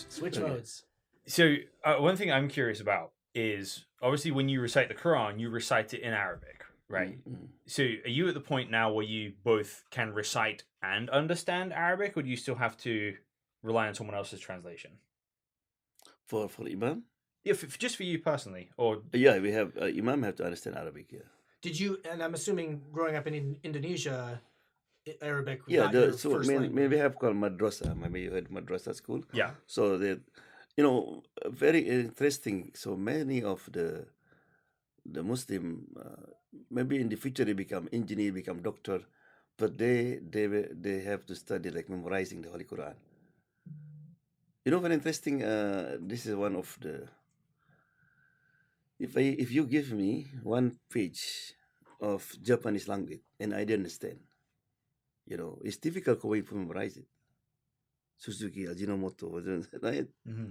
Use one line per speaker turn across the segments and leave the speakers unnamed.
modes.
Switch modes.
So one thing I'm curious about is obviously when you recite the Quran, you recite it in Arabic, right?
Mm-hmm.
So are you at the point now where you both can recite and understand Arabic, or do you still have to rely on someone else's translation?
For Imam?
Yeah, just for you personally, or
Yeah, we have Imam have to understand Arabic. Yeah.
Did you? And I'm assuming growing up in Indonesia, Arabic was
Yeah,
not your
so
first language.
we have called madrasa. Maybe you heard madrasa school.
yeah,
So that, you know, very interesting. So many of the Muslim, maybe in the future they become engineer, become doctor, but they have to study like memorizing the Holy Quran. You know, very interesting. This is one of the. If you give me one page of Japanese language and I didn't understand, you know, it's difficult for me to memorize it. Suzuki, Ajinomoto, right?
mm-hmm.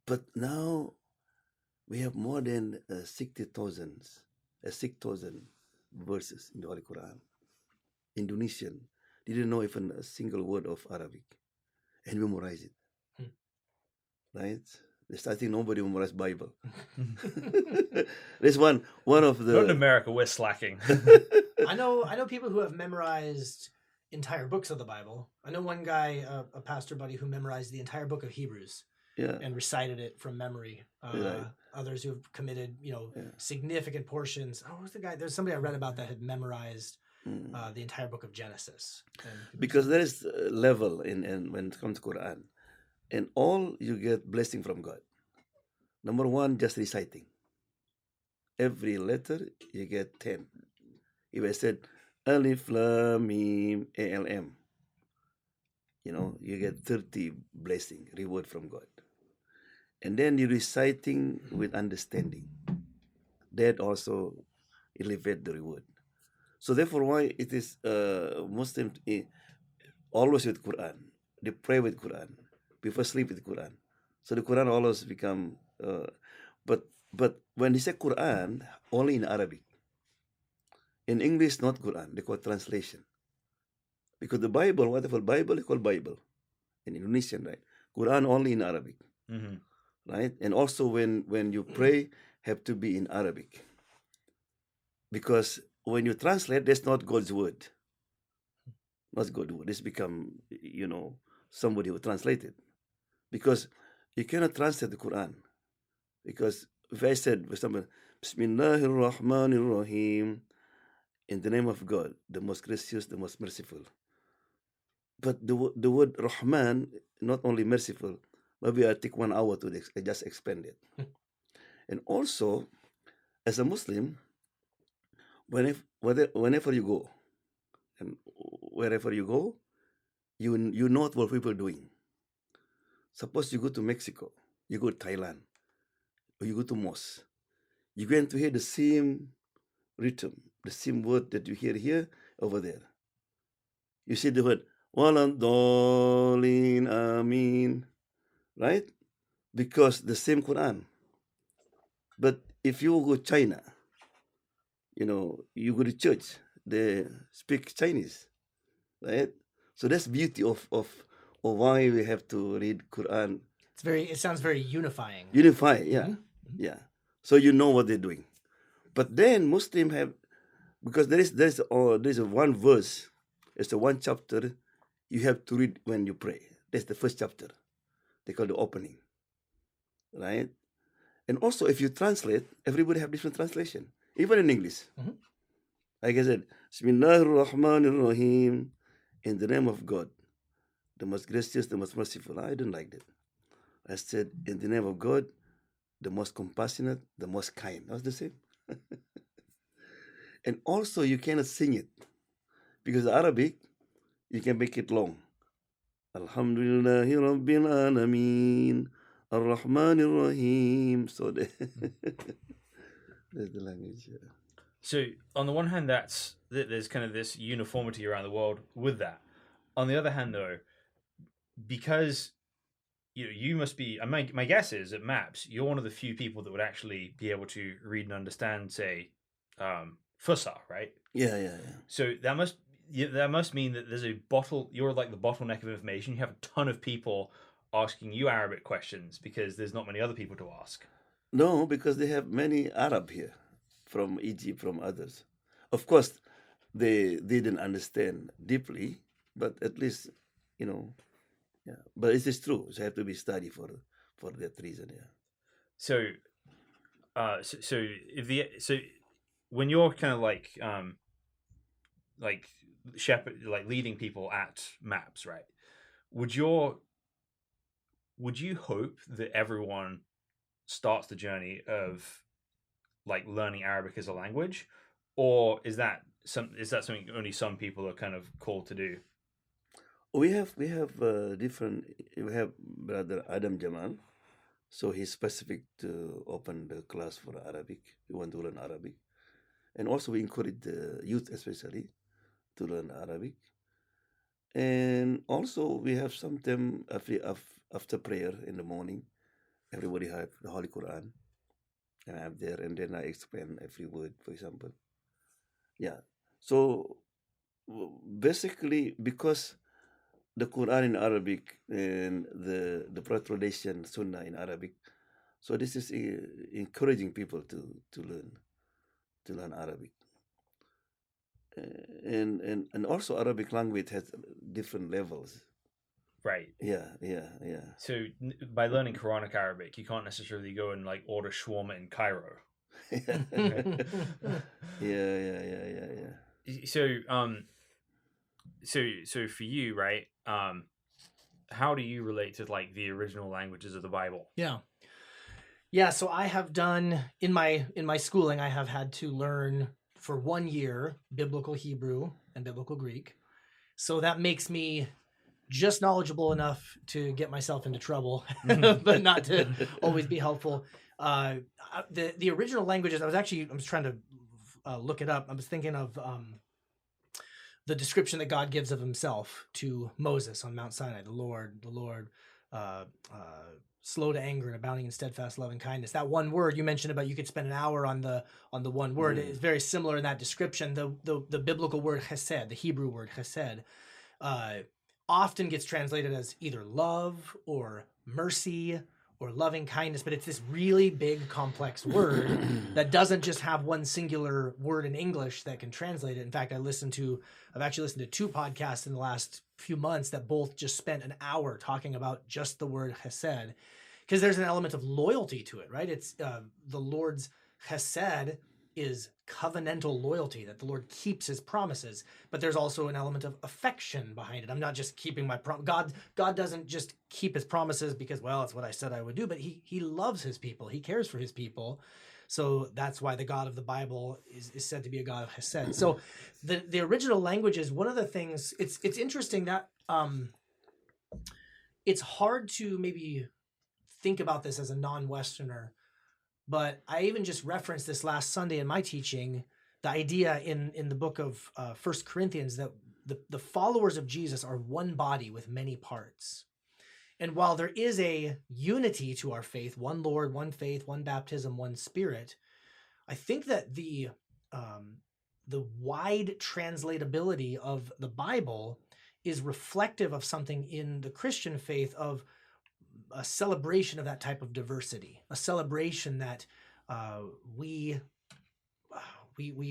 But now we have more than 60,000 verses in the Holy Quran. Indonesian didn't know even a single word of Arabic and memorize it. Right? I think nobody memorized Bible. There's one of the.
Not in America, we're slacking.
I know people who have memorized entire books of the Bible. I know one guy, a pastor buddy, who memorized the entire book of Hebrews.
Yeah.
And recited it from memory.
Right.
Others who have committed, significant portions. Oh, who's the guy? There's somebody I read about that had memorized the entire book of Genesis.
Because there is a level in when it comes to Quran, and all you get blessing from God. Number one, just reciting. Every letter you get 10. If I said Alif Lam Mim ALM, you get 30 blessing, reward from God. And then you're reciting with understanding. That also elevate the reward. So therefore, why it is Muslim always with Quran. They pray with Quran. Before sleep with Quran. So the Quran always become. But when they say Quran, only in Arabic. In English, not Quran. They call translation. Because the Bible, whatever Bible, they call Bible. In Indonesian, right? Quran only in Arabic.
Mm-hmm.
Right? And also when you pray, have to be in Arabic. Because when you translate, that's not God's word. Not God's word. It's become, somebody who translated. Because you cannot translate the Quran. Because if I said, for example, Bismillahir Rahmanir Rahim, in the name of God, the most gracious, the most merciful. But the word Rahman, not only merciful, maybe I take 1 hour to just expand it. And also, as a Muslim, whenever you go, and wherever you go, you know what people are doing. Suppose you go to Mexico, you go to Thailand, or you go to mosque, you're going to hear the same rhythm, the same word that you hear here, over there. You see the word, Waladolin Amin, right? Because the same Quran. But if you go to China, you go to church, they speak Chinese, right? So that's beauty of why we have to read Quran.
It sounds very unifying.
Unify, yeah.
Mm-hmm.
Yeah. So you know what they're doing. But then Muslim have, because there's one verse, it's the one chapter you have to read when you pray. That's the first chapter. They call the opening. Right? And also if you translate, everybody have different translation. Even in English.
Mm-hmm.
Like I said, Bismillahir Rahmanir Rahim, in the name of God, the most gracious, the most merciful. I didn't like that. I said, in the name of God, the most compassionate, the most kind. That's the same. And also you cannot sing it. Because Arabic, you can make it long. Alhamdulillahi Rabbil Alameen, Ar-Rahmanir Rahim. So that's the language. Yeah.
So on the one hand, there's kind of this uniformity around the world with that. On the other hand, though, because you must be, my guess is at MAPS, you're one of the few people that would actually be able to read and understand, say, Fusha, right?
Yeah.
So that must mean that there's you're like the bottleneck of information. You have a ton of people asking you Arabic questions because there's not many other people to ask.
No, because they have many Arab here from Egypt, from others. Of course, they didn't understand deeply, but at least, you know, yeah. But it is true. So have to be studied for that reason. Yeah.
So, so when you're kind of like shepherd, like leading people at MAPS, right? Would you hope that everyone starts the journey of like learning Arabic as a language, or is that something only some people are kind of called to do?
We have different. We have brother Adam Jamal, so he's specific to open the class for Arabic. We want to learn Arabic, and also we encourage the youth especially to learn Arabic. And also we have sometime after prayer in the morning, everybody have the Holy Quran, and I'm there, and then I explain every word, for example. Yeah. So basically, because the Quran in Arabic and the Prophet tradition Sunnah in Arabic, so this is encouraging people to learn Arabic. And also Arabic language has different levels.
Right.
Yeah.
So by learning Quranic Arabic, you can't necessarily go and like order shawarma in Cairo.
Yeah.
So for you, right? How do you relate to like the original languages of the Bible?
Yeah. So I have done in my schooling, I have had to learn for 1 year biblical Hebrew and biblical Greek. So that makes me just knowledgeable enough to get myself into trouble, but not to always be helpful. The original languages, I was trying to look it up. I was thinking of the description that God gives of himself to Moses on Mount Sinai, the Lord, slow to anger and abounding in steadfast love and kindness. That one word you mentioned about, you could spend an hour on the one word. It's very similar in that description. The biblical word chesed, the Hebrew word chesed, often gets translated as either love or mercy or loving kindness, but it's this really big, complex word that doesn't just have one singular word in English that can translate it. In fact, I've actually listened to 2 podcasts in the last few months that both just spent an hour talking about just the word chesed, because there's an element of loyalty to it, right? It's the Lord's chesed is covenantal loyalty, that the Lord keeps his promises, but there's also an element of affection behind it. I'm not just keeping my God doesn't just keep his promises because, well, it's what I said I would do, but he loves his people. He cares for his people. So that's why the God of the Bible is said to be a God of chesed. So the original languages, one of the things, it's interesting that it's hard to maybe think about this as a non-Westerner, but I even just referenced this last Sunday in my teaching, the idea in the book of 1 Corinthians that the followers of Jesus are one body with many parts. And while there is a unity to our faith, one Lord, one faith, one baptism, one Spirit, I think that the wide translatability of the Bible is reflective of something in the Christian faith, of a celebration of that type of diversity, a celebration that we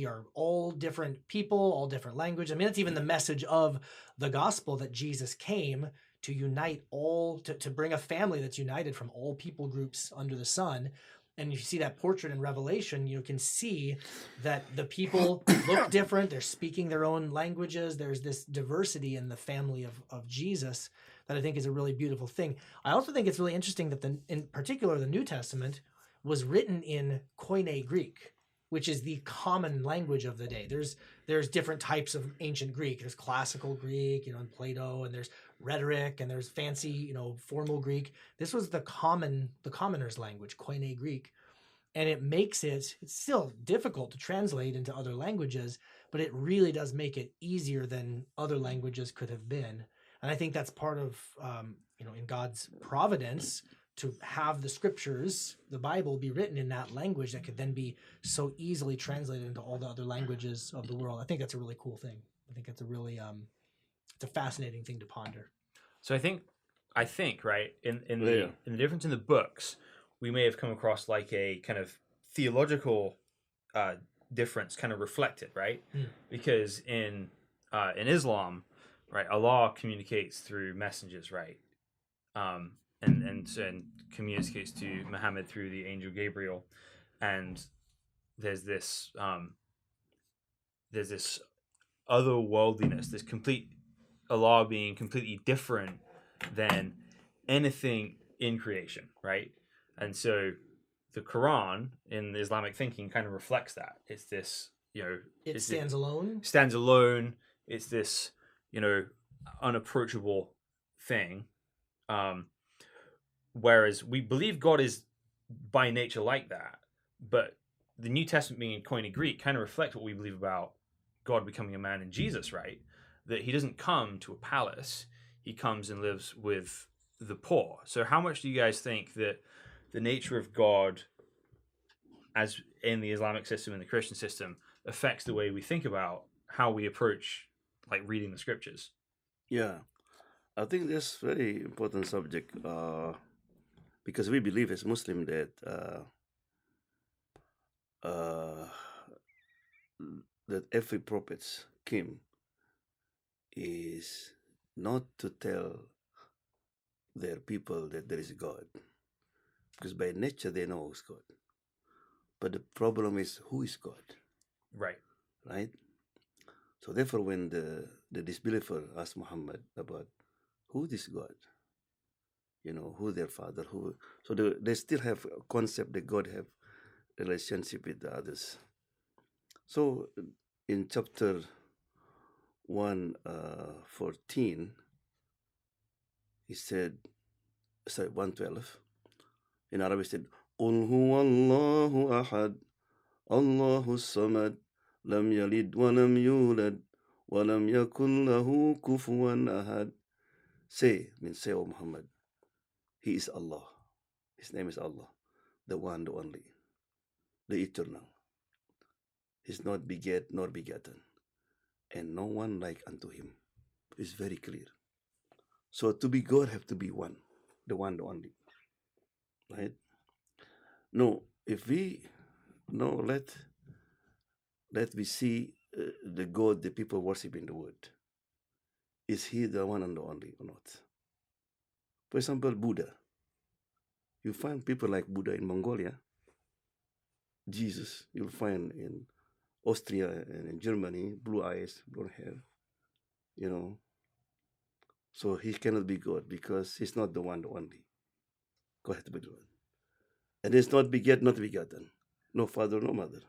are all different people, all different language. I mean, it's even the message of the gospel that Jesus came to unite all, to bring a family that's united from all people groups under the sun. And you see that portrait in Revelation, you can see that the people look different. They're speaking their own languages. There's this diversity in the family of Jesus that I think is a really beautiful thing. I also think it's really interesting that in particular, the New Testament was written in Koine Greek, which is the common language of the day. There's different types of ancient Greek. There's classical Greek, and Plato, and there's rhetoric, and there's fancy, formal Greek. This was the commoner's language, Koine Greek. And it makes it's still difficult to translate into other languages, but it really does make it easier than other languages could have been. And I think that's part of, in God's providence, to have the scriptures, the Bible, be written in that language that could then be so easily translated into all the other languages of the world. I think that's a really cool thing. I think it's a really, it's a fascinating thing to ponder.
So I think I think, right,
Yeah.
in the difference in the books, we may have come across like a kind of theological uh, difference, kind of reflected, right?
Mm.
Because in Islam, right, Allah communicates through messengers, right, and communicates to Muhammad through the angel Gabriel, and there's this um, there's this otherworldliness, this complete Allah being completely different than anything in creation, right? And so the Quran in the Islamic thinking kind of reflects that. It's this,
It stands alone.
stands alone. It's this, unapproachable thing. Um, whereas we believe God is by nature like that, but the New Testament being in Koine Greek kind of reflects what we believe about God becoming a man in Jesus, right? That he doesn't come to a palace, he comes and lives with the poor. So how much do you guys think that the nature of God as in the Islamic system and the Christian system affects the way we think about how we approach like reading the scriptures?
Yeah. I think that's very important subject because we believe as Muslim that uh, that every prophet came is not to tell their people that there is God, because by nature they know who's God. But the problem is who is God,
Right.
right? So therefore, when the disbeliever asked Muhammad about who this God, who their father, so they still have a concept that God have relationship with the others. So in chapter 114, he said, sorry, 112, in Arabic said, قُلْ هُوَ اللَّهُ أَحَدٌ اللَّهُ الصَّمَدُ لَمْ يَلِدْ وَلَمْ يُولَدْ وَلَمْ يَكُنْ لَهُ كُفُوًا أَحَدٌ. Say, O Muhammad, He is Allah. His name is Allah, the one, the only, the eternal. He's not beget nor begotten, and no one like unto him. It's very clear. So to be God have to be one, the only, right? No, if we let we see the God the people worship in the world. Is he the one and the only or not? For example, Buddha. You find people like Buddha in Mongolia. Jesus, you'll find in Austria and in Germany, blue eyes, blonde hair, you know. So he cannot be God because he's not the one, the only. God has to be the one. And it's not beget, not begotten. No father, no mother.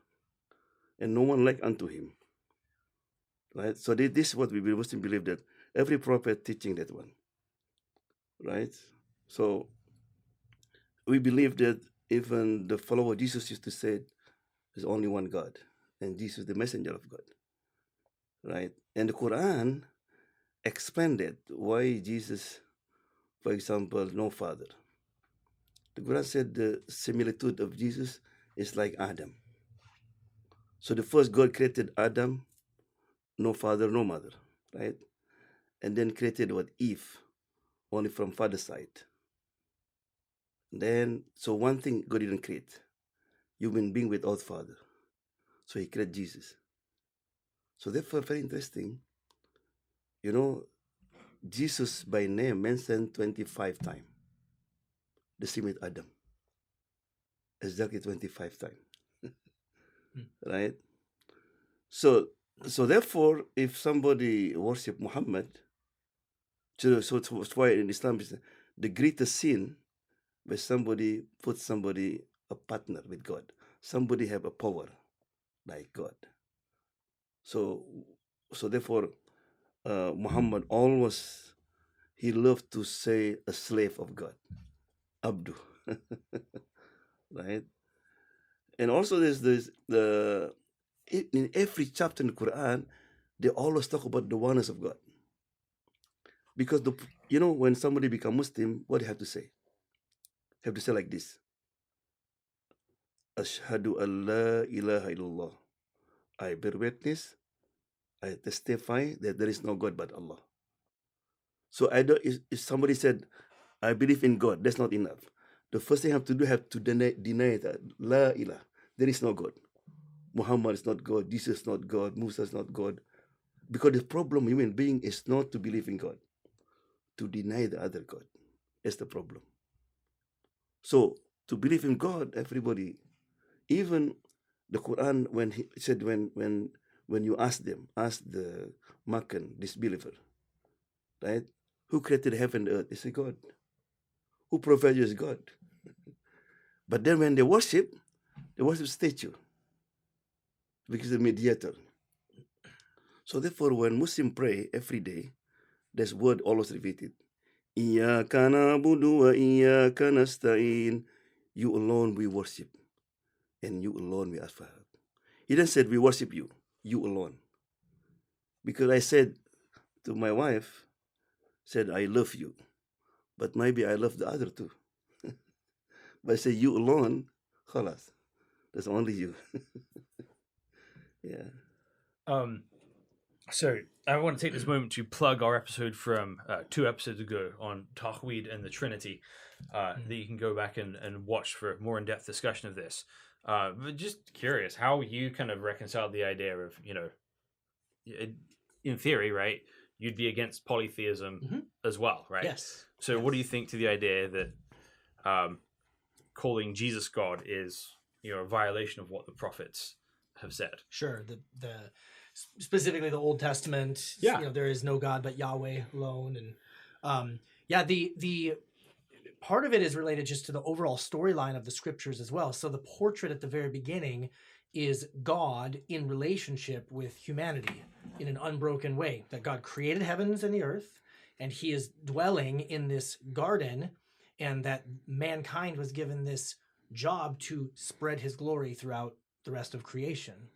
And no one like unto him. Right? So this is what we Muslim believe, that every prophet teaching that one. Right? So we believe that even the follower Jesus used to say there's only one God, and Jesus the messenger of God. Right? And the Quran expanded why Jesus, for example, no father. The Quran said the similitude of Jesus is like Adam. So the first God created Adam, no father, no mother, right? And then created what? Eve, only from father's side. Then, so one thing God didn't create, human being without father. So he created Jesus. So therefore, very interesting. Jesus by name mentioned 25 times. The same with Adam. Exactly 25 times. Right? So therefore, if somebody worship Muhammad, so it's why in Islam is the greatest sin where somebody puts somebody a partner with God. Somebody have a power like God. So therefore, Muhammad always, he loved to say a slave of God, Abdu, right? And also there's in every chapter in the Quran, they always talk about the oneness of God. Because when somebody become Muslim, what do you have to say? You have to say like this: Ashhadu an la ilaha illallah. I bear witness, I testify that there is no God but Allah. So I don't, if somebody said, I believe in God. That's not enough. The first thing you have to deny that. La ilah. There is no God. Muhammad is not God. Jesus is not God. Musa is not God. Because the problem human being is not to believe in God, to deny the other God. That's the problem. So to believe in God, everybody, even the Quran, when he said when you ask the Makan, disbeliever, right? Who created heaven and earth? They say God. Who provides you is God. But then when they worship statue because the mediator. So therefore, when Muslim pray every day, there's word always repeated. Iyyaka na'budu wa iyyaka nasta'in. You alone we worship, and you alone we ask for help. He then said, we worship you, you alone. Because I said to my wife, said, I love you, but maybe I love the other two. But I say, you alone, khalas. There's only you. Yeah.
So I want to take this moment to plug our episode from 2 episodes ago on Tawhid and the Trinity, that you can go back and watch for a more in-depth discussion of this. But just curious how you kind of reconcile the idea of, in theory, right, you'd be against polytheism as well, right?
Yes.
So what do you think to the idea that calling Jesus God is, a violation of what the prophets have said?
Sure. The specifically the Old Testament, there is no God but Yahweh alone. And the part of it is related just to the overall storyline of the scriptures as well. So the portrait at the very beginning is God in relationship with humanity in an unbroken way, that God created heavens and the earth, and he is dwelling in this garden, and that mankind was given this job to spread his glory throughout the rest of creation.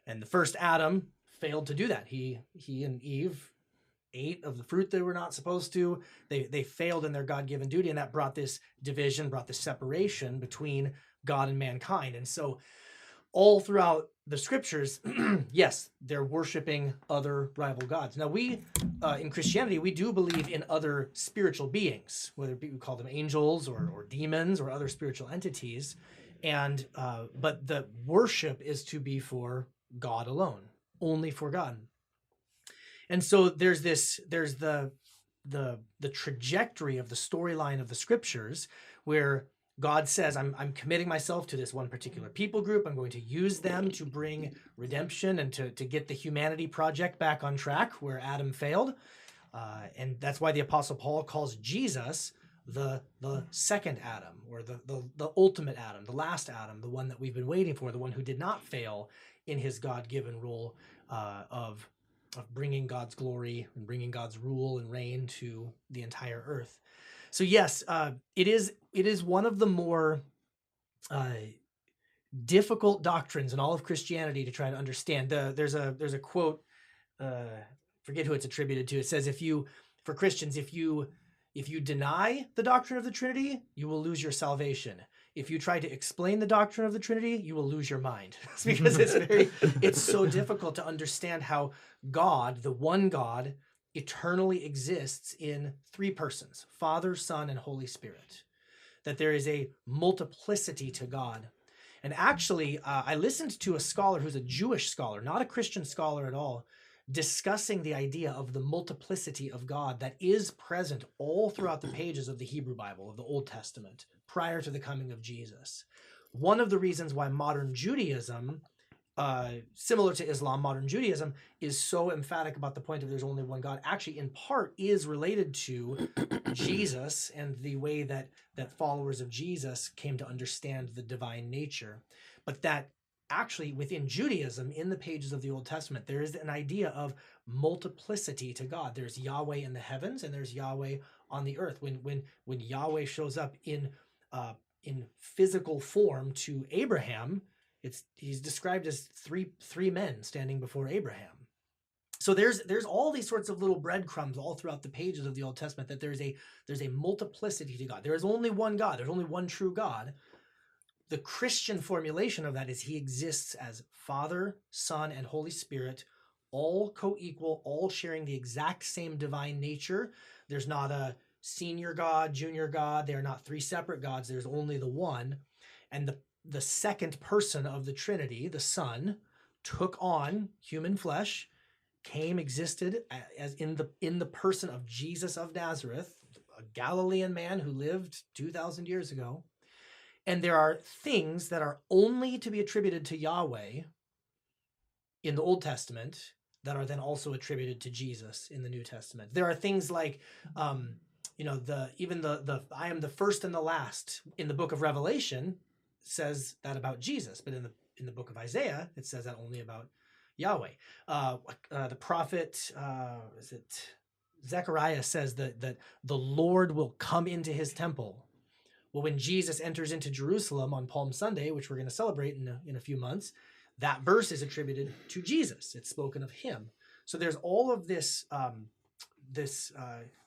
And the first Adam failed to do that. He and Eve ate of the fruit they were not supposed to. They failed in their God-given duty, and that brought this division, brought this separation between God and mankind. And so all throughout the scriptures, yes, they're worshiping other rival gods. Now we, in Christianity, we do believe in other spiritual beings, whether we call them angels or demons or other spiritual entities. And but the worship is to be for God alone, only for God. And so there's the trajectory of the storyline of the scriptures where God says, I'm committing myself to this one particular people group. I'm going to use them to bring redemption and to get the humanity project back on track where Adam failed. And that's why the Apostle Paul calls Jesus the second Adam, or the ultimate Adam, the last Adam, the one that we've been waiting for, the one who did not fail in his God-given role of bringing God's glory and bringing God's rule and reign to the entire earth. So yes, it is one of the more difficult doctrines in all of Christianity to try to understand. There's a quote, forget who it's attributed to. It says, for Christians, if you deny the doctrine of the Trinity, you will lose your salvation. If you try to explain the doctrine of the Trinity, you will lose your mind. It's because it's so difficult to understand how God, the one God, eternally exists in 3 persons, Father, Son, and Holy Spirit. That there is a multiplicity to God. And actually, I listened to a scholar who's a Jewish scholar, not a Christian scholar at all, discussing the idea of the multiplicity of God that is present all throughout the pages of the Hebrew Bible, of the Old Testament, prior to the coming of Jesus. One of the reasons why modern Judaism, similar to Islam, modern Judaism is so emphatic about the point of there's only one God, actually in part is related to Jesus and the way that followers of Jesus came to understand the divine nature. But that actually within Judaism, in the pages of the Old Testament, there is an idea of multiplicity to God. There's Yahweh in the heavens and there's Yahweh on the earth. When Yahweh shows up in physical form to Abraham, he's described as three men standing before Abraham. So there's all these sorts of little breadcrumbs all throughout the pages of the Old Testament that there's a multiplicity to God. There is only one God. There's only one true God. The Christian formulation of that is he exists as Father, Son, and Holy Spirit, all co-equal, all sharing the exact same divine nature. There's not a senior God, junior God. They are not three separate gods. There's only the one. And the second person of the Trinity, the Son, took on human flesh, came, existed as in the person of Jesus of Nazareth, a Galilean man who lived 2,000 years ago. And there are things that are only to be attributed to Yahweh in the Old Testament that are then also attributed to Jesus in the New Testament. There are things like, the I am the first and the last in the book of Revelation says that about Jesus, but in the book of Isaiah it says that only about Yahweh. The prophet, is it Zechariah, says that the Lord will come into his temple. Well, when Jesus enters into Jerusalem on Palm Sunday, which we're going to celebrate in a few months, that verse is attributed to Jesus. It's spoken of him. So there's all of this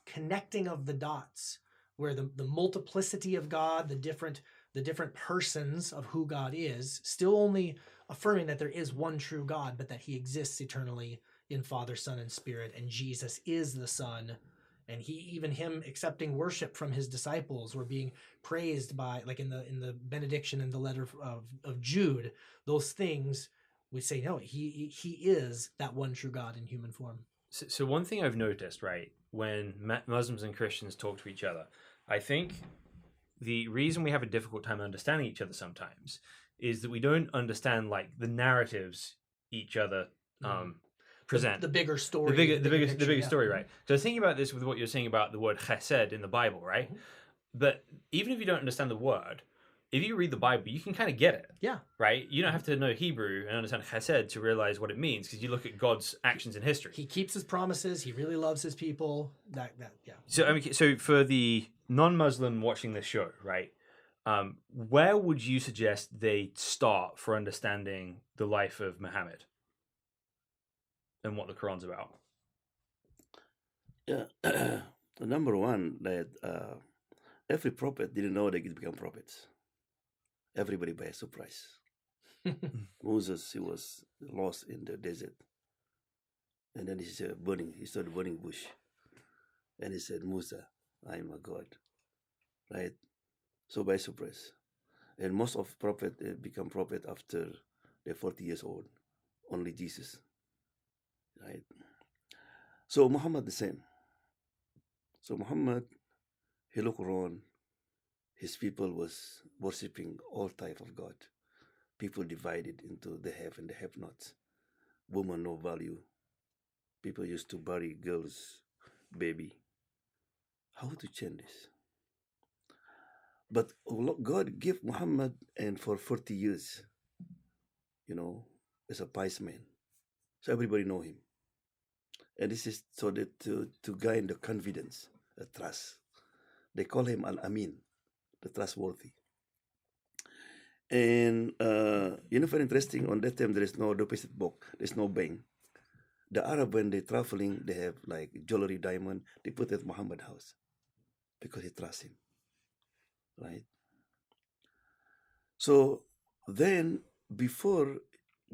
connecting of the dots, where the multiplicity of God, the different persons of who God is, still only affirming that there is one true God, but that he exists eternally in Father, Son, and Spirit, and Jesus is the Son. And him accepting worship from his disciples, were being praised by, like in the benediction in the letter of Jude, those things, we say, no, he is that one true God in human form.
So one thing I've noticed, right, when Muslims and Christians talk to each other, I think the reason we have a difficult time understanding each other sometimes is that we don't understand like the narratives each other present.
The bigger story.
The bigger story, right? So I was thinking about this with what you're saying about the word chesed in the Bible, right?
Mhm.
But even if you don't understand the word, if you read the Bible, you can kind of get it.
Yeah.
Right? You don't have to know Hebrew and understand chesed to realize what it means, because you look at God's actions in history.
He keeps his promises. He really loves his people. Yeah.
So for the non-Muslim watching this show, right? Where would you suggest they start for understanding the life of Muhammad and what the Quran's about?
Yeah. Number one, that every prophet didn't know they could become prophets. Everybody by surprise. Moses, he was lost in the desert. And then he started burning bush. And he said, Musa, I am a God. Right? So by surprise. And most of prophets become prophet after they're 40 years old. Only Jesus. Right? So Muhammad the same. So Muhammad, he looked around. His people was worshipping all type of God. People divided into the have and the have-nots. Woman no value. People used to bury girls, baby. How to change this? But God gave Muhammad, and for 40 years, as a pious man. So everybody know him. And this is so that to gain the confidence, the trust. They call him Al-Amin, the trustworthy. And very interesting, on that time there is no deposit box, there's no bank. The Arab, when they're traveling, they have like jewelry, diamond, they put it at Muhammad's house because he trusts him. Right? So then, before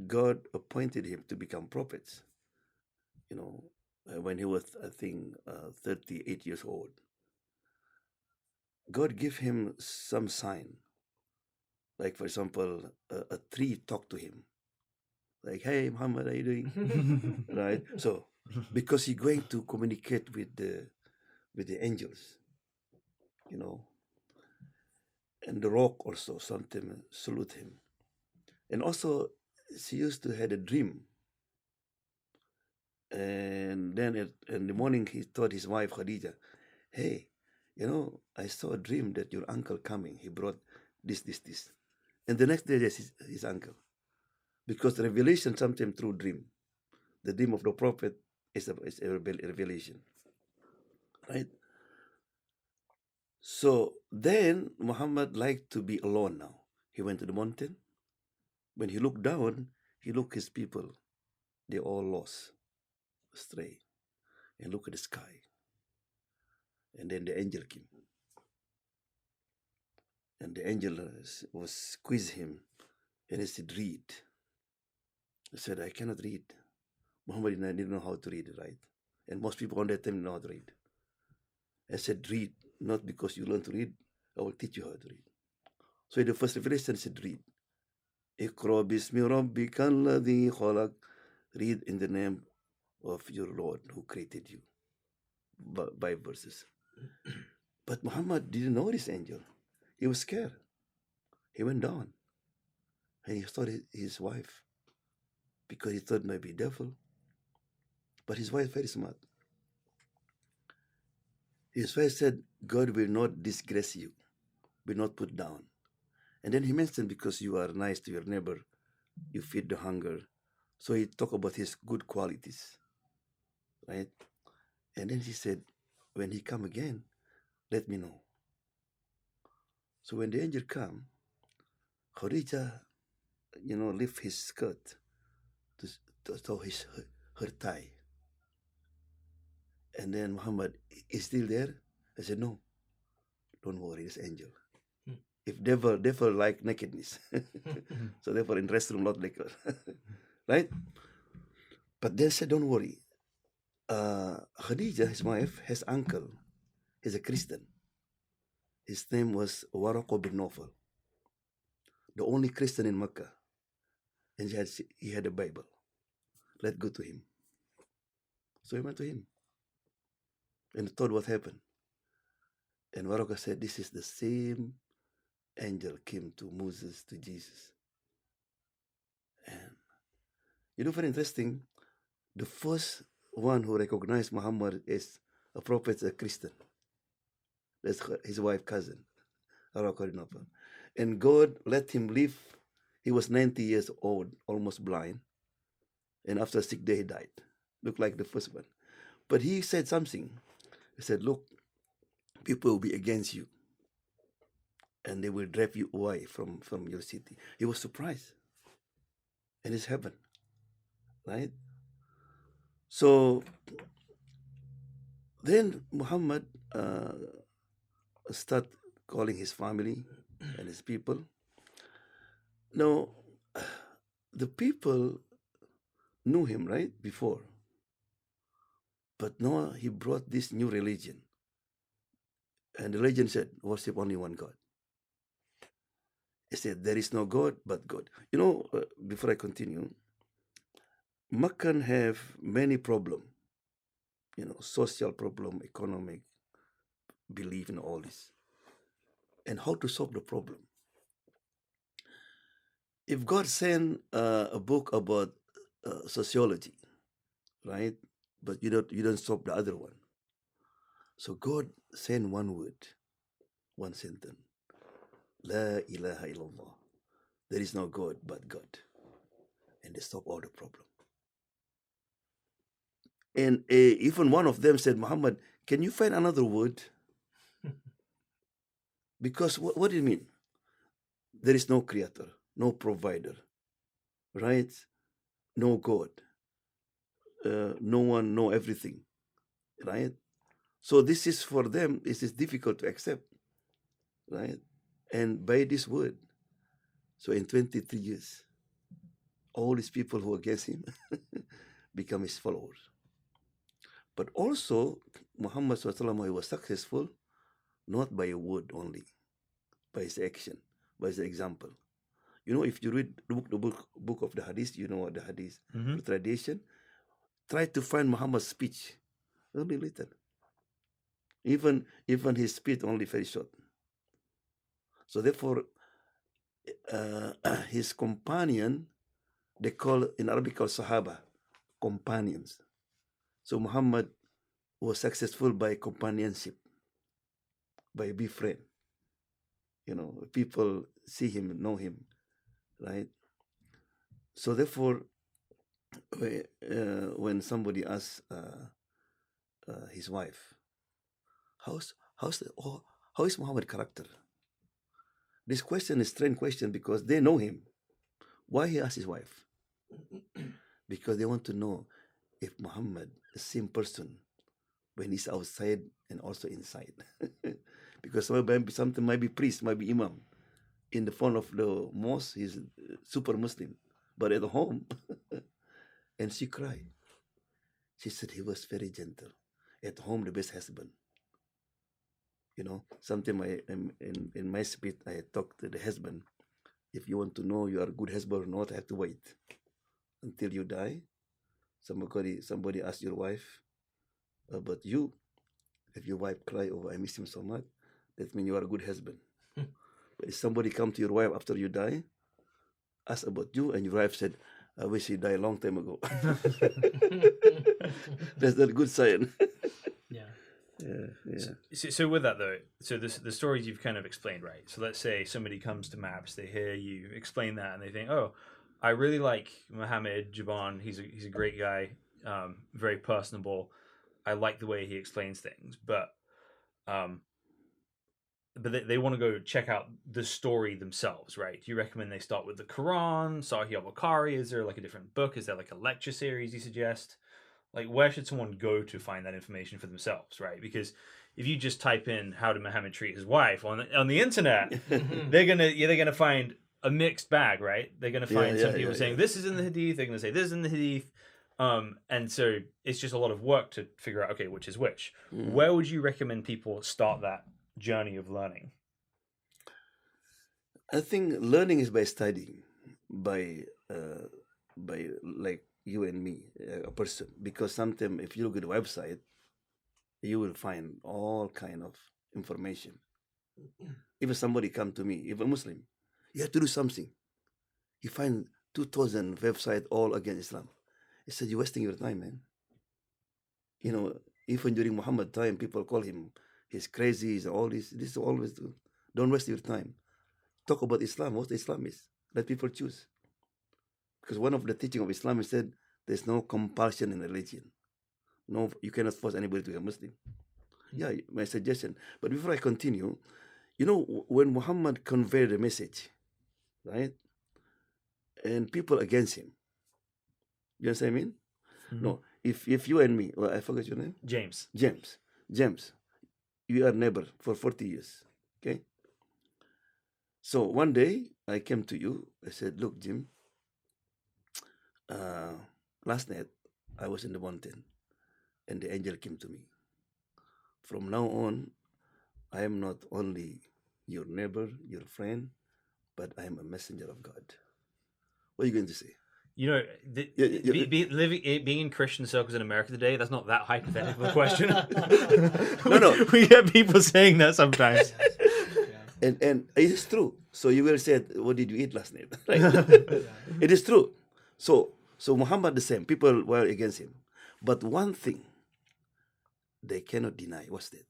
God appointed him to become prophets, when he was, I think, 38 years old, God gave him some sign. Like, for example, a tree talked to him. Like, hey, Muhammad, how are you doing? Right? So, because he's going to communicate with the angels, and the rock also sometimes salute him. And also, she used to had a dream. And then in the morning, he told his wife, Khadija, hey, I saw a dream that your uncle coming. He brought this. And the next day, there's his uncle. Because the revelation sometimes through dream. The dream of the prophet is a revelation. Right? So then Muhammad liked to be alone now. He went to the mountain. When he looked down, he looked his people. They all lost, astray. And look at the sky. And then the angel came. And the angel was squeeze him. And he said, read. He said, I cannot read. Muhammad didn't know how to read, right? And most people on that time didn't know how to read. and said, read, not because you learn to read, I will teach you how to read. So in the first revelation said, read. Iqra bismi rabbika alladhi khalaq. Read in the name of your Lord who created you. By verses. But Muhammad didn't know this angel. He was scared. He went down and he saw his wife because he thought maybe devil. But his wife very smart. His wife said, God will not disgrace you, will not put down. And then he mentioned because you are nice to your neighbor, you feed the hunger. So he talked about his good qualities, right? And then he said, when he come again, let me know. So when the angel come, Khadija, lift his skirt to show her thigh. And then Muhammad is still there. I said, no, don't worry, it's angel. If devil like nakedness. So therefore in restroom not naked. Right? But then said, don't worry. Khadija, his wife, has uncle. He's a Christian. His name was Waraqah bin Nawfal, the only Christian in Mecca. And he had a Bible. Let's go to him. So he went to him and told what happened. And Waraqah said, this is the same angel came to Moses, to Jesus. And very interesting, the first one who recognized Muhammad as a prophet, a Christian. That's his wife's cousin, and God let him live. He was 90 years old, almost blind. And after 6 days, he died. Looked like the first one. But he said something. He said, look, people will be against you. And they will drive you away from your city. He was surprised. And it's heaven. Right? So then Muhammad start calling his family and his people. Now, the people knew him, right, before. But now he brought this new religion. And the religion said, worship only one God. He said, there is no God but God. Before I continue, Meccan have many problems. Social problem, economic, belief in all this. And how to solve the problem. If God sent a book about sociology, right? But you don't solve the other one. So God sent one word, one sentence. La ilaha illallah. There is no God but God. And they stop all the problem. And even one of them said, Muhammad, can you find another word? Because what do you mean? There is no creator, no provider, right? No God. No one know everything, right? So this is for them, this is difficult to accept, right? And by this word, so in 23 years, all these people who are against him become his followers. But also, Muhammad SAW was successful not by a word only, by his action, by his example. If you read the book of the Hadith, what the Hadith, the tradition, try to find Muhammad's speech, only little. Even his speech only very short. So therefore, his companion, they call in Arabic called Sahaba, companions. So Muhammad was successful by companionship, by be friend. People see him, know him, right? So therefore, when somebody asks his wife, how is Muhammad character? This question is a strange question because they know him. Why he asked his wife? Because they want to know if Muhammad the same person when he's outside and also inside. Because something might be priest, might be imam. In the front of the mosque, he's super Muslim. But at home, and she cried. She said he was very gentle. At home, the best husband. Sometimes in my speech, I talk to the husband. If you want to know you are a good husband or not, I have to wait until you die. Somebody asks your wife about you. If your wife cry, "Oh, I miss him so much," that means you are a good husband. But if somebody come to your wife after you die, ask about you, and your wife said, "I wish he died a long time ago." That's not a good sign.
Yeah.
Yeah.
So with that though, so the stories you've kind of explained, right? So let's say somebody comes to Maps, they hear you explain that, and they think, "Oh, I really like Mohamad Joban. He's a great guy, very personable. I like the way he explains things." But they want to go check out the story themselves, right? Do you recommend they start with the Quran, Sahih al-Bukhari? Is there like a different book? Is there like a lecture series you suggest? Like, where should someone go to find that information for themselves, right? Because if you just type in "how did Muhammad treat his wife" on the internet, they're gonna find a mixed bag, right? They're gonna find some people saying this is in the Hadith. They're gonna say this is in the Hadith, and so it's just a lot of work to figure out, okay, which is which. Where would you recommend people start that journey of learning?
I think learning is by studying, by like you and me, a person. Because sometimes if you look at the website, you will find all kind of information. If somebody come to me, if a Muslim, you have to do something. You find 2,000 websites all against Islam. I said, you're wasting your time, man. Even during Muhammad time, people call him, he's crazy, he's all this. This is always, don't waste your time. Talk about Islam, what Islam is. Let people choose. Because one of the teaching of Islam is said, there's no compulsion in religion. No, you cannot force anybody to be a Muslim. Yeah, my suggestion. But before I continue, when Muhammad conveyed the message, right? And people against him. You understand what I mean? No, if you and me, I forgot your name?
James,
you are neighbor for 40 years, okay? So one day I came to you, I said, look, Jim, last night I was in the mountain and the angel came to me. From now on, I am not only your neighbor, your friend, but I am a messenger of God. What are you going to say?
Being in Christian circles in America today, that's not that hypothetical a question.
No.
We get people saying that sometimes.
And it is true. So you will say, what did you eat last night? Right? It is true. So Muhammad the same. People were against him. But one thing they cannot deny. What's that?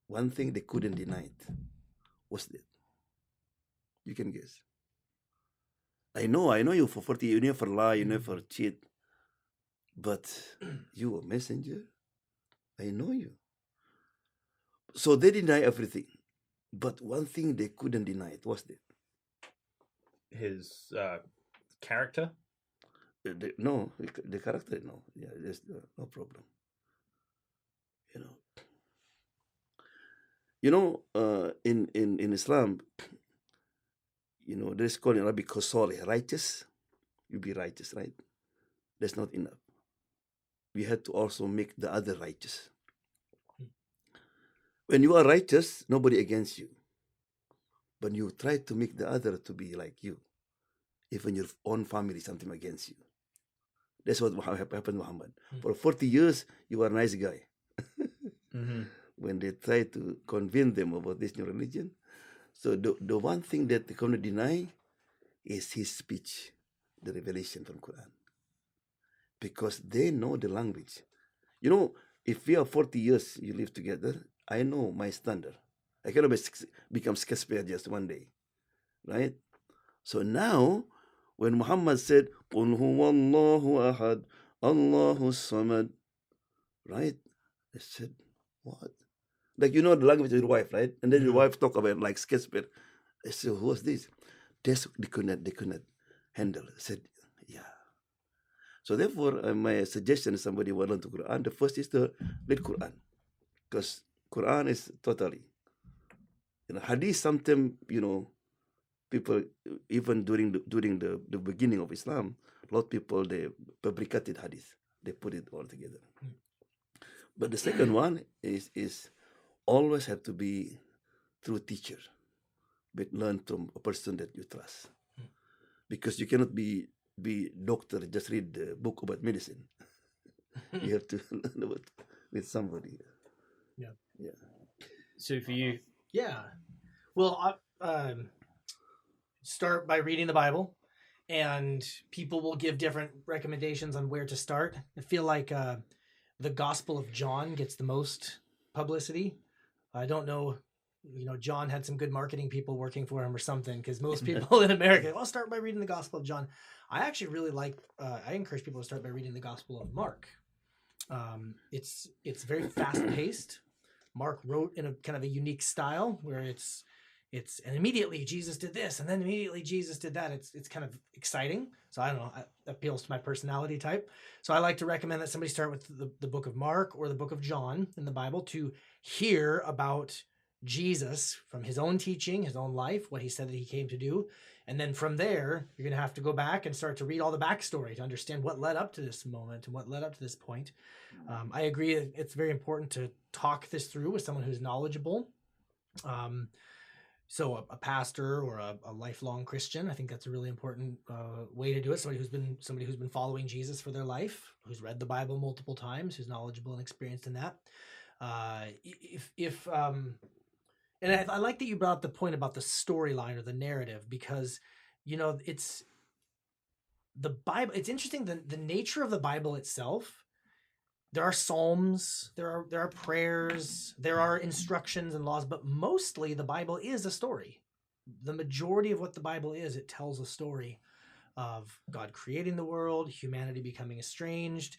One thing they couldn't deny it. What's that? You can guess. I know you for 40 years, you never lie, you never cheat. But you a messenger? I know you. So they deny everything. But one thing they couldn't deny it. What's that?
His character?
No, the character, no. Yeah, there's no problem. In Islam, there's called in Arabic qasali, righteous. You be righteous, right? That's not enough. We had to also make the other righteous. When you are righteous, nobody against you. But you try to make the other to be like you. Even your own family, something against you. That's what happened to Muhammad. For 40 years, you were a nice guy. When they try to convince them about this new religion. So the one thing that they cannot deny is his speech, the revelation from Quran. Because they know the language. If we are 40 years, you live together, I know my standard. I cannot become Shakespeare just one day. Right? So now, when Muhammad said, قُلْ هُوَ اللَّهُ أَحَدٌ اللَّهُ الصَّمَدُ, right? I said, what? Like, the language of your wife, right? And then your wife talk about like Shakespeare. I said, who was this? They could not handle. I said, yeah. So therefore, my suggestion is somebody who learn the Quran. The first is to read Quran. Because Quran is totally. Hadith sometimes, people, even during the beginning of Islam, a lot of people, they fabricated hadith. They put it all together. But the second one is always have to be through teacher, but learn from a person that you trust, because you cannot be doctor just read the book about medicine. You have to learn about with somebody.
Yeah.
Yeah.
So for you,
Yeah. Well, start by reading the Bible, and people will give different recommendations on where to start. I feel like the Gospel of John gets the most publicity. I don't know, John had some good marketing people working for him or something, because most people in America, I'll start by reading the Gospel of John. I actually really like, I encourage people to start by reading the Gospel of Mark. It's very fast paced. Mark wrote in a kind of a unique style where it's and immediately Jesus did this and then immediately Jesus did that. It's kind of exciting. So I don't know, it appeals to my personality type. So I like to recommend that somebody start with the book of Mark or the book of John in the Bible to hear about Jesus from his own teaching, his own life, what he said that he came to do. And then from there, you're going to have to go back and start to read all the backstory to understand what led up to this moment and what led up to this point. I agree it's very important to talk this through with someone who's knowledgeable. So a pastor or a lifelong Christian, I think that's a really important way to do it. Somebody who's been following Jesus for their life, who's read the Bible multiple times, who's knowledgeable and experienced in that. And I like that you brought up the point about the storyline or the narrative, because it's the Bible. It's interesting the nature of the Bible itself. There are psalms, there are prayers, there are instructions and laws, but mostly the Bible is a story. The majority of what the Bible is, it tells a story of God creating the world, humanity becoming estranged,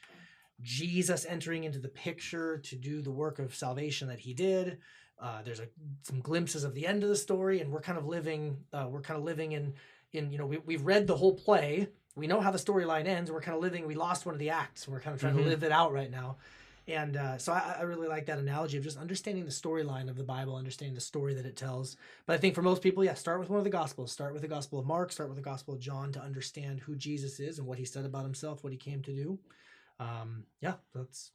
Jesus entering into the picture to do the work of salvation that he did. There's some glimpses of the end of the story, and we're kind of living in we've read the whole play. We know how the storyline ends. We're kind of living. We lost one of the acts. We're kind of trying to live it out right now. And so I really like that analogy of just understanding the storyline of the Bible, understanding the story that it tells. But I think for most people, start with one of the Gospels. Start with the Gospel of Mark. Start with the Gospel of John to understand who Jesus is and what he said about himself, what he came to do. That's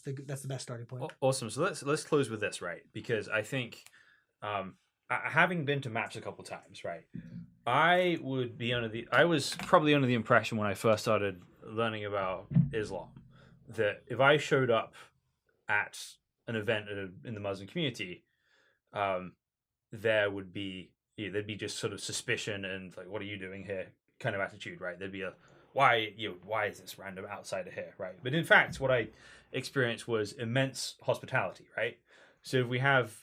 the best starting point.
Awesome. So let's close with this, right? Because I think, having been to MAPS a couple times, right, I was probably under the impression when I first started learning about Islam that if I showed up at an event in the Muslim community, there'd be just sort of suspicion and like, what are you doing here kind of attitude, right? There'd be a why is this random outsider here, right? But in fact, what I experienced was immense hospitality, right? So if we have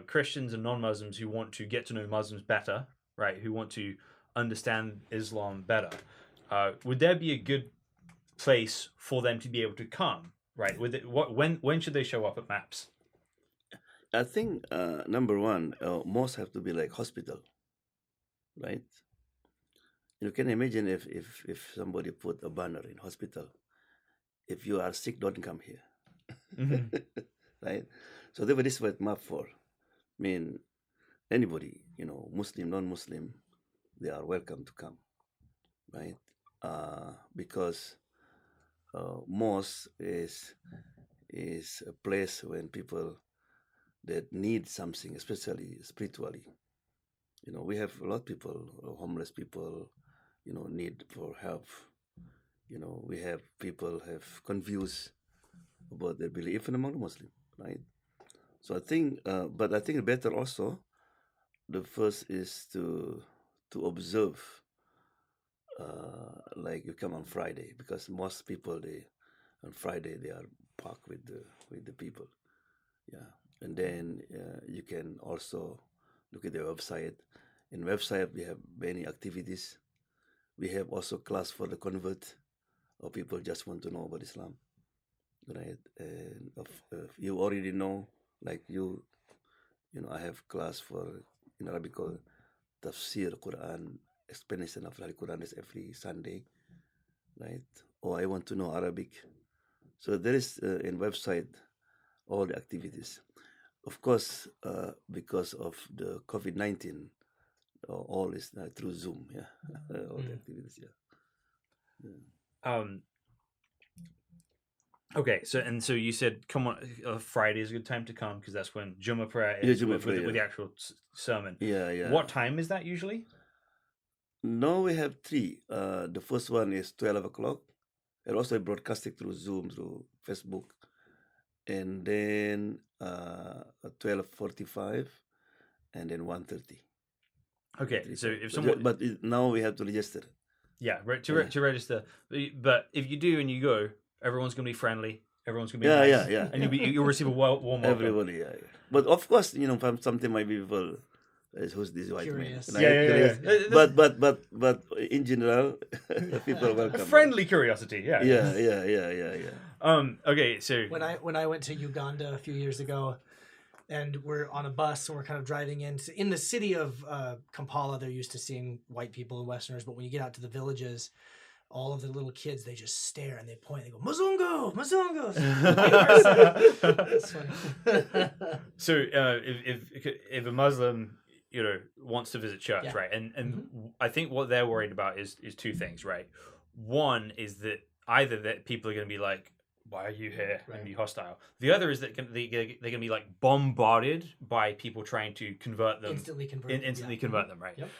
Christians and non-Muslims who want to get to know Muslims better, right, who want to understand Islam better, would there be a good place for them to be able to come, right? When should they show up at MAPS?
I think number one, most have to be like hospital, right? You can imagine if somebody put a banner in hospital, if you are sick, don't come here, right? So this is what MAP for. I mean, anybody, Muslim, non-Muslim, they are welcome to come, right? Because mosque is a place when people that need something, especially spiritually. We have a lot of people, homeless people, need for help. We have people have confused about their belief even among the Muslim, right? So I think, but I think better also, the first is to observe, like you come on Friday, because most people on Friday they are packed with the people, yeah. And then you can also look at their website. In website we have many activities. We have also class for the convert, or people just want to know about Islam, right? And if you already know, like I have class in Arabic called Tafsir Quran, explanation of the Quran is every Sunday, right? Or I want to know Arabic. So there is in website all the activities. Of course, because of the COVID-19, all is through Zoom, yeah. All the activities, yeah.
Okay, so you said come on, Friday is a good time to come because that's when Juma prayer
Yeah,
is
Juma
with,
prayer,
with the
yeah.
actual sermon.
Yeah, yeah.
What time is that usually?
Now we have three. The first one is 12 o'clock. And also broadcasting through Zoom, through Facebook. And then 12:45 and then 1:30.
Okay,
Three
so
times.
if someone,
But now we have to register.
yeah,
Yeah.
to register, but if you do and you go, everyone's gonna be friendly, everyone's gonna be
Yeah,
nice,
yeah.
and you'll receive a warm welcome.
Everybody, yeah. But of course, something might be people who's this white
Curious.
man?
Yeah.
Curious.
That's-
But in general, people are
a
welcome.
friendly curiosity, yeah.
Yeah.
Okay, so
When I went to Uganda a few years ago, and we're on a bus and we're kind of driving in the city of Kampala, they're used to seeing white people and Westerners, but when you get out to the villages, all of the little kids, they just stare and they point, they go, Muzungu, Muzungu. That's funny.
So if a Muslim wants to visit church,
Yeah.
right, and I think what they're worried about is two things, right? One is that either that people are going to be like, why are you here, and be hostile. The other is that they're going to be like bombarded by people trying to convert them,
Instantly convert.
convert them, right?
Yep.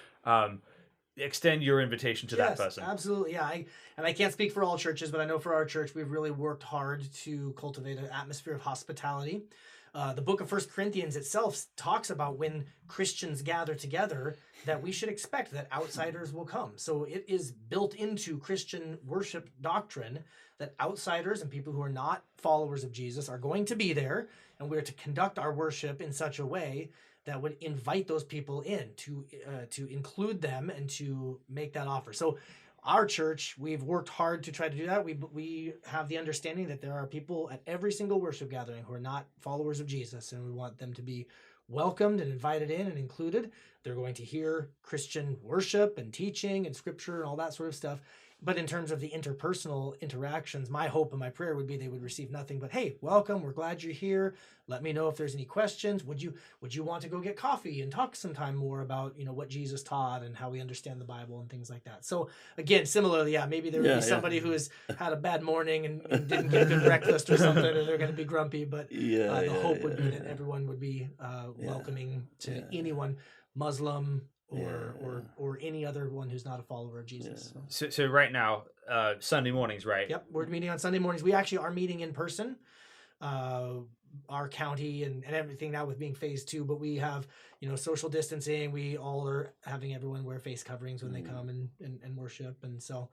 Extend your invitation to that person.
Absolutely, yeah. I can't speak for all churches, but I know for our church, we've really worked hard to cultivate an atmosphere of hospitality. The book of 1 Corinthians itself talks about when Christians gather together that we should expect that outsiders will come. So it is built into Christian worship doctrine that outsiders and people who are not followers of Jesus are going to be there, and we're to conduct our worship in such a way that would invite those people in, to include them and to make that offer. So our church, we've worked hard to try to do that. We have the understanding that there are people at every single worship gathering who are not followers of Jesus, and we want them to be welcomed and invited in and included. They're going to hear Christian worship and teaching and scripture and all that sort of stuff. But in terms of the interpersonal interactions, my hope and my prayer would be they would receive nothing but, hey, welcome, we're glad you're here. Let me know if there's any questions. Would you want to go get coffee and talk sometime more about, what Jesus taught and how we understand the Bible and things like that. So again, similarly, maybe there would be somebody who has had a bad morning and didn't get a good breakfast or something, and they're going to be grumpy. But the hope would be that everyone would be welcoming to anyone, Muslim, or any other one who's not a follower of Jesus.
So right now, Sunday mornings, right?
Yep, we're meeting on Sunday mornings. We actually are meeting in person, our county and everything now with being phase 2, but we have, social distancing. We all are having everyone wear face coverings when they come and worship. And so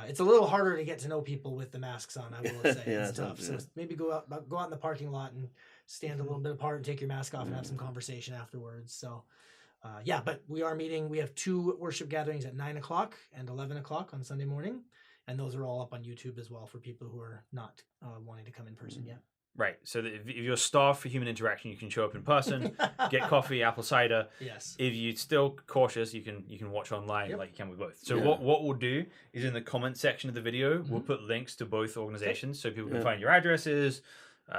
it's a little harder to get to know people with the masks on, I will say. It's tough. So maybe go out in the parking lot and stand a little bit apart and take your mask off and have some conversation afterwards. So but we are meeting. We have 2 worship gatherings at 9 o'clock and 11 o'clock on Sunday morning. And those are all up on YouTube as well for people who are not wanting to come in person yet.
Right. So if you're starved for human interaction, you can show up in person, get coffee, apple cider.
Yes.
If you're still cautious, you can watch online like you can with both. So what we'll do is in the comment section of the video, we'll put links to both organizations so people can find your addresses,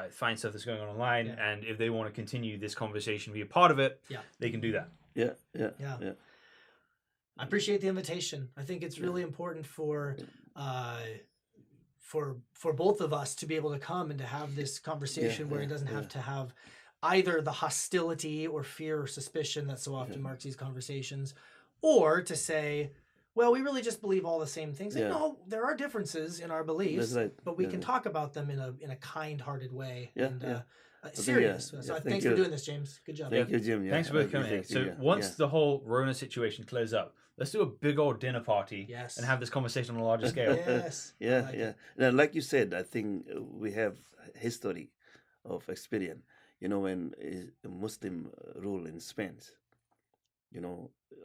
find stuff that's going on online, and if they want to continue this conversation, be a part of it, they can do that.
Yeah.
I appreciate the invitation. I think it's really important for both of us to be able to come and to have this conversation where it doesn't have to have either the hostility or fear or suspicion that so often marks these conversations, or to say, well, we really just believe all the same things. Like, no, there are differences in our beliefs, but we can talk about them in a kind-hearted way. Serious. Thanks for doing this, James. Good job.
Thank you, Jim.
Thanks for coming in. So once the whole Rona situation clears up, let's do a big old dinner party and have this conversation on a larger scale.
Now, like you said, I think we have history of experience. When a Muslim rule in Spain,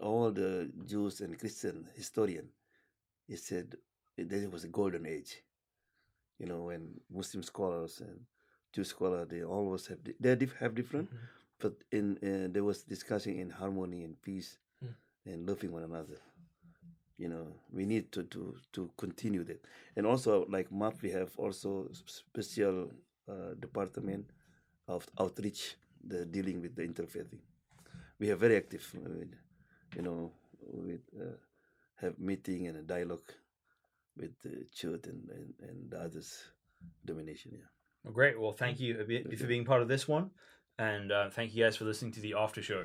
all the Jews and Christian historian, he said there was a golden age. When Muslim scholars and Jewish scholars, they always have different, but there was discussing in harmony and peace and loving one another. We need to continue that. And also, like MAP, we have also special department of outreach, dealing with the interfaith. We are very active, with have meeting and a dialogue with the church and the others domination. Yeah.
Well, great. Well, thank you for being part of this one, and thank you guys for listening to the After Show.